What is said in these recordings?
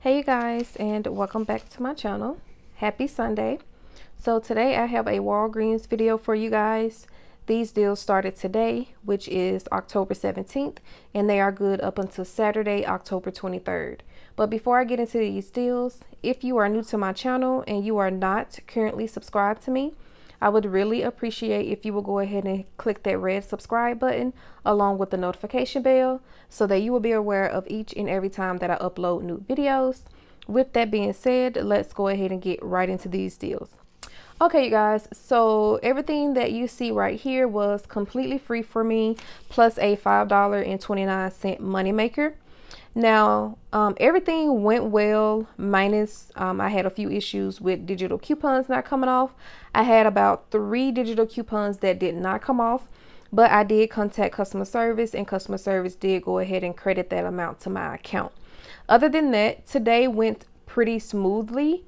Hey you guys, and welcome back to my channel. Happy Sunday. So today I have a Walgreens video for you guys. These deals started today, which is October 17th, and they are good up until Saturday, October 23rd. But before I get into these deals, if you are new to my channel and you are not currently subscribed to me, I would really appreciate if you will go ahead and click that red subscribe button along with the notification bell so that you will be aware of each and every time that I upload new videos. With that being said, let's go ahead and get right into these deals. Okay, you guys, so everything that you see right here was completely free for me, plus a $5.29 moneymaker. Now, everything went well, minus I had a few issues with digital coupons not coming off. I had about 3 digital coupons that did not come off, but I did contact customer service, and customer service did go ahead and credit that amount to my account. Other than that, today went pretty smoothly.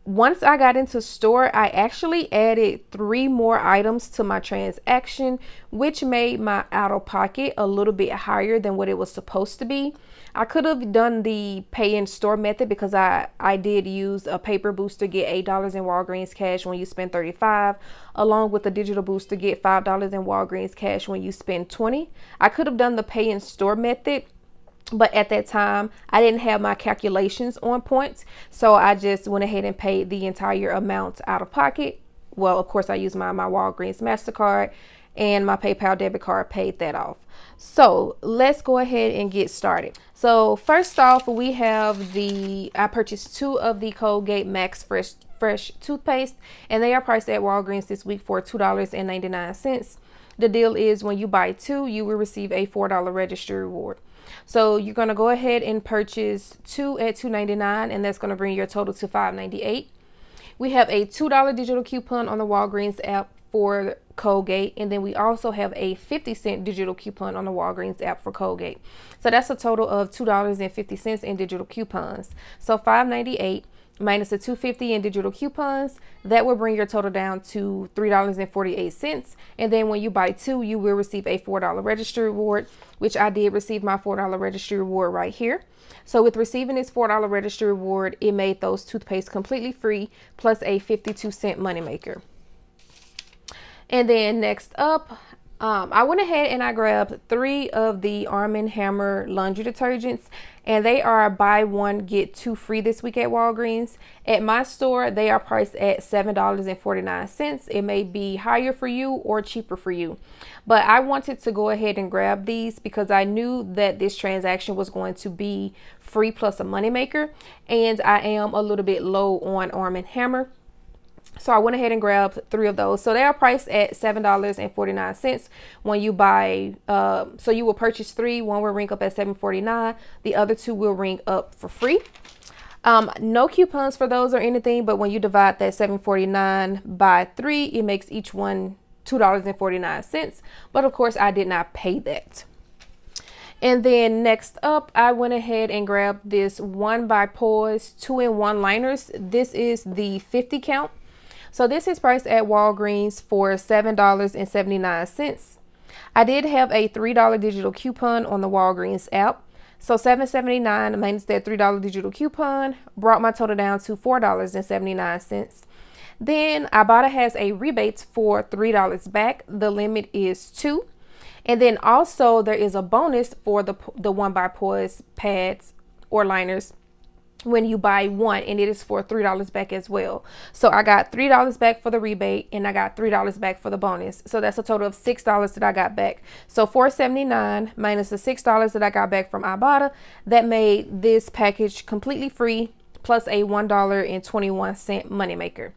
Once I got into store, I actually added 3 more items to my transaction, which made my out-of-pocket a little bit higher than what it was supposed to be. I could have done the pay in store method because I did use a paper booster, get $8 in Walgreens cash when you spend $35, along with the digital booster, get $5 in Walgreens cash when you spend $20. I could have done the pay in store method, but at that time I didn't have my calculations on point, so I just went ahead and paid the entire amount out of pocket. Well, of course I used my Walgreens MasterCard, and my PayPal debit card paid that off. So let's go ahead and get started. So first off, we have I purchased 2 of the Colgate Max Fresh toothpaste, and they are priced at Walgreens this week for $2.99. The deal is when you buy 2, you will receive a $4 registry reward. So you're going to go ahead and purchase 2 at $2.99, and that's going to bring your total to $5.98. We have a $2 digital coupon on the Walgreens app for Colgate, and then we also have a 50-cent digital coupon on the Walgreens app for Colgate. So that's a total of $2.50 in digital coupons. So $5.98 minus the $2.50 in digital coupons, that will bring your total down to $3.48. And then when you buy 2, you will receive a $4 registry reward, which I did receive my $4 registry reward right here. So with receiving this $4 registry reward, it made those toothpaste completely free, plus a 52-cent moneymaker. And then next up, I went ahead and I grabbed 3 of the Armin Hammer laundry detergents, and they are buy 1 get 2 free this week at Walgreens. At my store, they are priced at $7.49. It may be higher for you or cheaper for you, but I wanted to go ahead and grab these because I knew that this transaction was going to be free plus a moneymaker, and I am a little bit low on Armin Hammer. So I went ahead and grabbed 3 of those. So they are priced at $7.49 when you buy. So you will purchase 3. 1 will ring up at $7.49. The other 2 will ring up for free. No coupons for those or anything, but when you divide that $7.49 by 3, it makes each one $2.49. But of course, I did not pay that. And then next up, I went ahead and grabbed this 1 by Poise 2-in-1 liners. This is the 50 count. So this is priced at Walgreens for $7.79. I did have a $3 digital coupon on the Walgreens app. So $7.79 minus that $3 digital coupon brought my total down to $4.79. Then IBOTTA has a rebate for $3 back. The limit is 2. And then also there is a bonus for the 1 by Poise pads or liners when you buy 1, and it is for $3 back as well. So I got $3 back for the rebate, and I got $3 back for the bonus. So that's a total of $6 that I got back. So $4.79 minus the $6 that I got back from IBOTTA, that made this package completely free, plus a $1.21 moneymaker.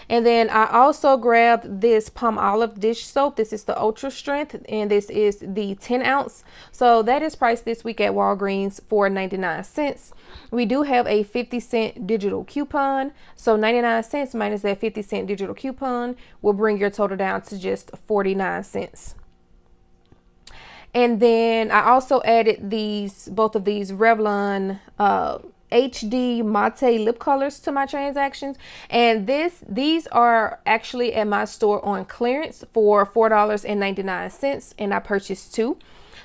And then I also grabbed this Palmolive dish soap. This is the Ultra Strength, and this is the 10 ounce. So that is priced this week at Walgreens for 99 cents. We do have a 50-cent digital coupon. So 99 cents minus that 50-cent digital coupon will bring your total down to just 49 cents. And then I also added both of these Revlon HD Mate lip colors to my transactions, and these are actually at my store on clearance for $4.99, and I purchased 2.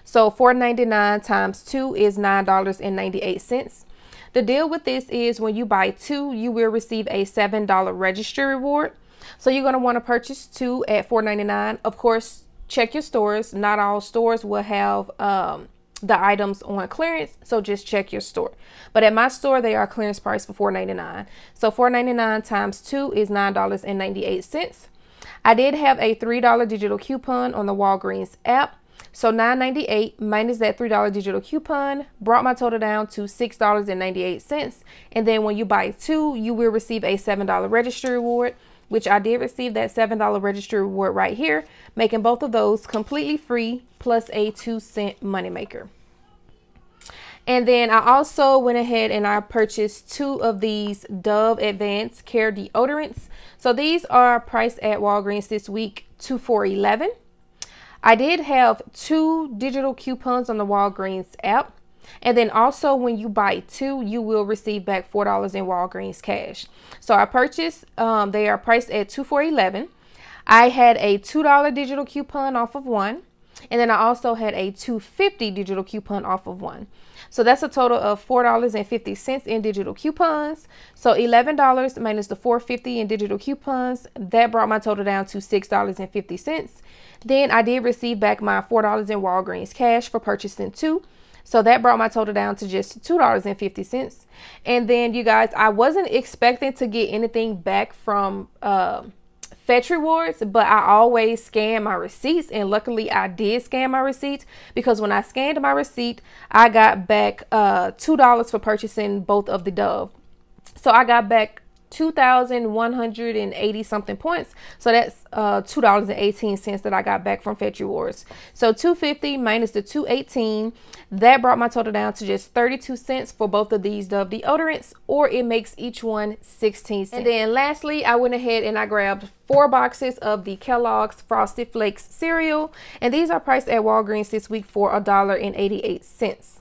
So $4.99 times 2 is $9.98. The deal with this is when you buy 2, you will receive a $7 registry reward. So you're going to want to purchase 2 at $4.99. Of course, check your stores. Not all stores will have the items on clearance, so just check your store. But at my store, they are clearance price for $4.99. So $4.99 times 2 is $9.98. I did have a $3 digital coupon on the Walgreens app. So $9.98 minus that $3 digital coupon brought my total down to $6.98. And then when you buy 2, you will receive a $7 registry reward, which I did receive that $7 registry reward right here, making both of those completely free plus a 2-cent moneymaker. And then I also went ahead and I purchased 2 of these Dove Advanced Care Deodorants. So these are priced at Walgreens this week, 2 for $11. I did have 2 digital coupons on the Walgreens app. And then also when you buy 2, you will receive back $4 in Walgreens cash. So I purchased, they are priced at 2 for $11. I had a $2 digital coupon off of 1. And then I also had a $2.50 digital coupon off of 1. So that's a total of $4.50 in digital coupons. So $11 minus the $4.50 in digital coupons, that brought my total down to $6.50. Then I did receive back my $4 in Walgreens cash for purchasing 2. So that brought my total down to just $2.50. And then you guys, I wasn't expecting to get anything back from Fetch Rewards, but I always scan my receipts, and luckily I did scan my receipts, because when I scanned my receipt, I got back $2 for purchasing both of the Dove. So I got back 2,180 something points. So that's $2.18 that I got back from Fetch Rewards. So $2.50 minus the $2.18, that brought my total down to just 32 cents for both of these Dove deodorants, or it makes each one 16 cents. And then lastly, I went ahead and I grabbed 4 boxes of the Kellogg's Frosted Flakes cereal, and these are priced at Walgreens this week for $1.88.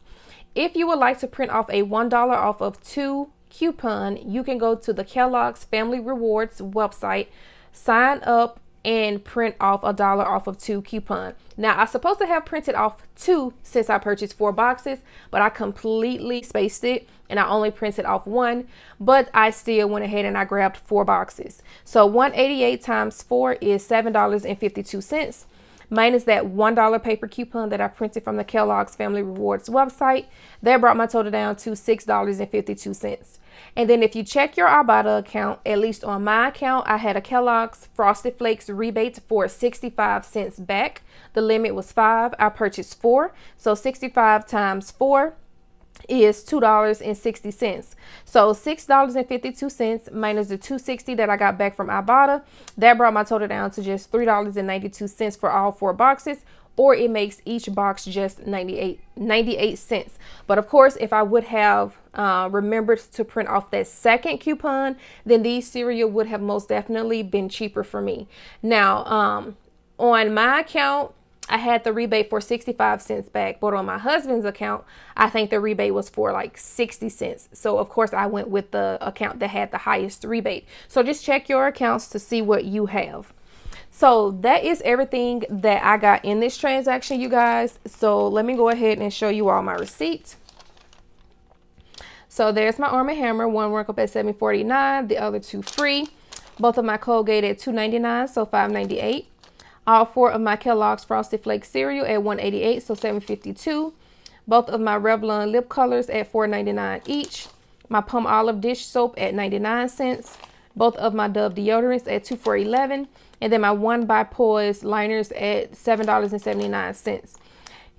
If you would like to print off a $1 off of 2 coupon, you can go to the Kellogg's Family Rewards website, sign up, and print off $1 off of 2 coupon. Now, I'm supposed to have printed off 2 since I purchased 4 boxes, but I completely spaced it and I only printed off 1, but I still went ahead and I grabbed 4 boxes. So $1.88 times 4 is $7.52. Minus that $1 paper coupon that I printed from the Kellogg's Family Rewards website, that brought my total down to $6.52. And then if you check your IBOTTA account, at least on my account, I had a Kellogg's Frosted Flakes rebate for 65 cents back. The limit was 5. I purchased 4. So 65 times 4 is $2.60. So $6.52 minus the $2.60 that I got back from IBOTTA, that brought my total down to just $3.92 for all 4 boxes, or it makes each box just 98 cents. But of course, if I would have remembered to print off that second coupon, then these cereal would have most definitely been cheaper for me. Now, on my account, I had the rebate for 65 cents back, but on my husband's account, I think the rebate was for like 60 cents. So of course I went with the account that had the highest rebate. So just check your accounts to see what you have. So that is everything that I got in this transaction, you guys. So let me go ahead and show you all my receipts. So there's my Arm & Hammer, one work up at $7.49, the other 2 free. Both of my Colgate at $2.99, so $5.98. All 4 of my Kellogg's Frosted Flakes cereal at $1.88, so $7.52. Both of my Revlon lip colors at $4.99 each. My Palmolive dish soap at 99 cents. Both of my Dove deodorants at 2 for $11. And then my One by Poise liners at $7.79.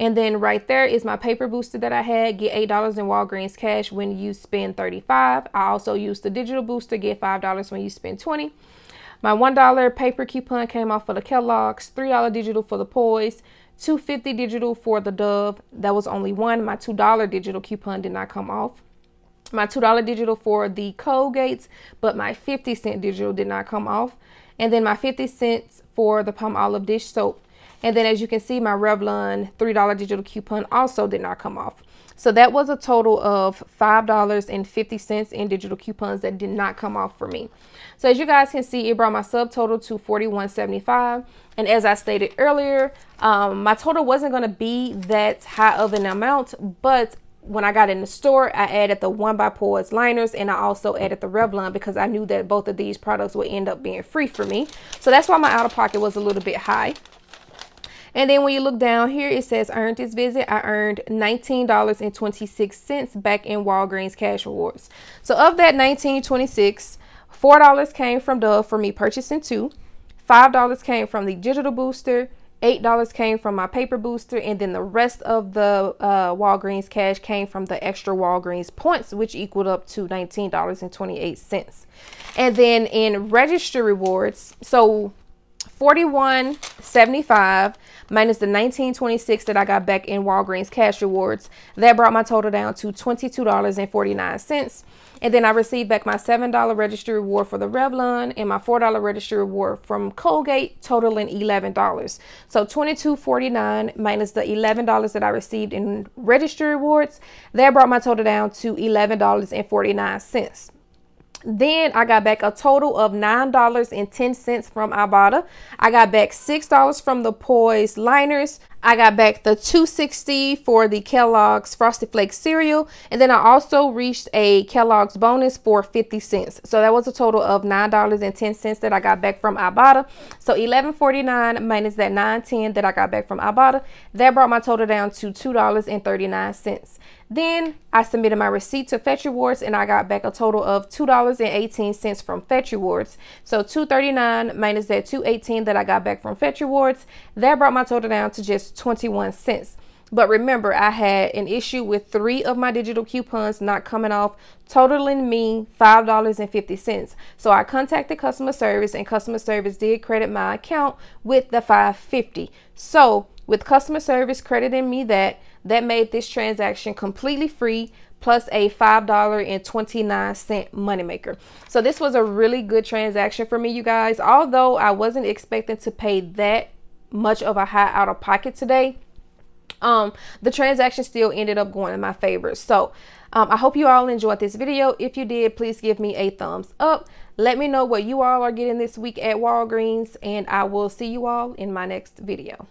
And then right there is my paper booster that I had. Get $8 in Walgreens cash when you spend $35. I also used the digital booster. Get $5 when you spend $20. My $1 paper coupon came off for the Kellogg's, $3 digital for the Poise, $2.50 digital for the Dove. That was only 1. My $2 digital coupon did not come off. My $2 digital for the Colgates, but my 50-cent digital did not come off. And then my 50 cents for the Palmolive dish soap. And then as you can see, my Revlon $3 digital coupon also did not come off. So that was a total of $5.50 in digital coupons that did not come off for me. So as you guys can see, it brought my subtotal to $41.75. And as I stated earlier, my total wasn't going to be that high of an amount, but when I got in the store, I added the 1x liners, and I also added the Revlon because I knew that both of these products would end up being free for me. So that's why my out of pocket was a little bit high. And then when you look down here, it says earned this visit. I earned $19.26 back in Walgreens cash rewards. So of that $19.26, $4 came from Dove for me purchasing 2. $5 came from the digital booster. $8 came from my paper booster, and then the rest of the Walgreens cash came from the extra Walgreens points, which equaled up to $19.28. And then in registry rewards, so $41.75 minus the $19.26 that I got back in Walgreens cash rewards, that brought my total down to $22.49. And then I received back my $7 registry reward for the Revlon and my $4 registry reward from Colgate, totaling $11. So $22.49 minus the $11 that I received in registry rewards, that brought my total down to $11.49. Then I got back a total of $9.10 from IBOTTA. I got back $6 from the Poise liners. I got back the $2.60 for the Kellogg's Frosted Flakes cereal. And then I also reached a Kellogg's bonus for 50 cents. So that was a total of $9.10 that I got back from IBOTTA. So $11.49 minus that $9.10 that I got back from IBOTTA, that brought my total down to $2.39. Then I submitted my receipt to Fetch Rewards, and I got back a total of $2.18 from Fetch Rewards. So $2.39 minus that $2.18 that I got back from Fetch Rewards, that brought my total down to just 21 cents. But remember, I had an issue with 3 of my digital coupons not coming off, totaling me $5.50. So I contacted customer service, and customer service did credit my account with the $5.50. So with customer service crediting me that made this transaction completely free, plus a $5.29 moneymaker. So this was a really good transaction for me, you guys. Although I wasn't expecting to pay that much of a high out of pocket today, the transaction still ended up going in my favor. So I hope you all enjoyed this video. If you did, please give me a thumbs up. Let me know what you all are getting this week at Walgreens, and I will see you all in my next video.